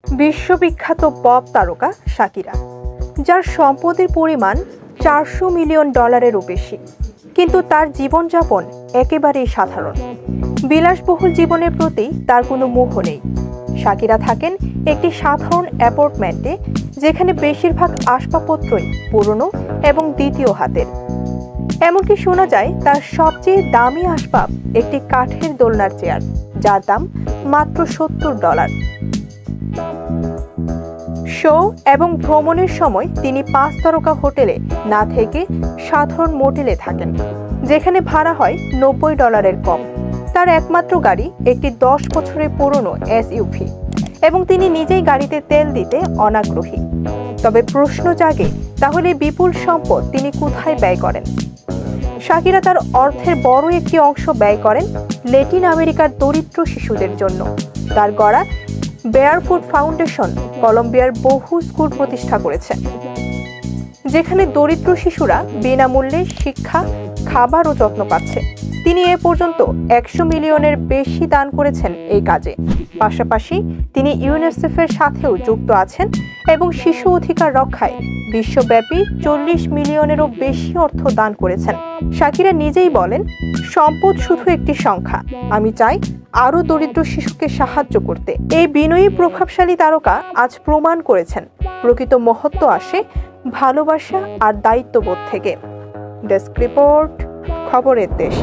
বিশ্ববিখ্যাত পপ তারকা শাকিরা, যার সম্পদের পরিমাণ $400 মিলিয়নেরও বেশি, কিন্তু তার জীবনযাপন একেবারেই সাধারণ। বিলাসবহুল জীবনের প্রতি তার কোনো মোহ নেই। শাকিরা থাকেন একটি সাধারণ অ্যাপার্টমেন্টে, যেখানে বেশিরভাগ আসবাবপত্রই পুরনো এবং দ্বিতীয় হাতের। এমনকি শোনা যায় তার সবচেয়ে দামি আসবাব একটি কাঠের দোলনার চেয়ার, যার দাম মাত্র $70। শো এবং ভ্রমণের সময় তিনি 5 তারকা হোটেলে না থেকে সাধারণ মোটেলে থাকেন, যেখানে ভাড়া হয় $90 কম। তার একমাত্র গাড়ি একটি 10 বছরের পুরনো এসইউভি, এবং তিনি নিজেই গাড়িতে তেল দিতে অনাগ্রহী। তবে প্রশ্ন জাগে, তাহলে বিপুল সম্পদ তিনি কোথায় ব্যয় করেন? শাকিরা তার অর্থের বড় একটি অংশ ব্যয় করেন ল্যাটিন আমেরিকার দরিদ্র শিশুদের জন্য। তার গড়া বেয়ারফুট ফাউন্ডেশন কলম্বিয়ার বহু স্কুল প্রতিষ্ঠা করেছে, যেখানে দরিদ্র শিশুরা বিনামূল্যে শিক্ষা, খাবার ও যত্ন পাচ্ছে। তিনি এ পর্যন্ত $100 মিলিয়নের বেশি দান করেছেন এই কাজে। পাশাপাশি তিনি ইউনিসেফের সাথেও যুক্ত আছেন এবং শিশু অধিকার রক্ষায় বিশ্বব্যাপী $40 মিলিয়নেরও বেশি অর্থ দান করেছেন। শাকিরা নিজেই বলেন, সম্পদ শুধু একটি সংখ্যা, আমি চাই আরও দরিদ্র শিশুকে সাহায্য করতে। এই বিনয়ী প্রভাবশালী তারকা আজ প্রমাণ করেছেন, প্রকৃত মহত্ব আসে ভালোবাসা আর দায়িত্ববোধ থেকে। ডেস্ক রিপোর্ট, খবরের দেশ।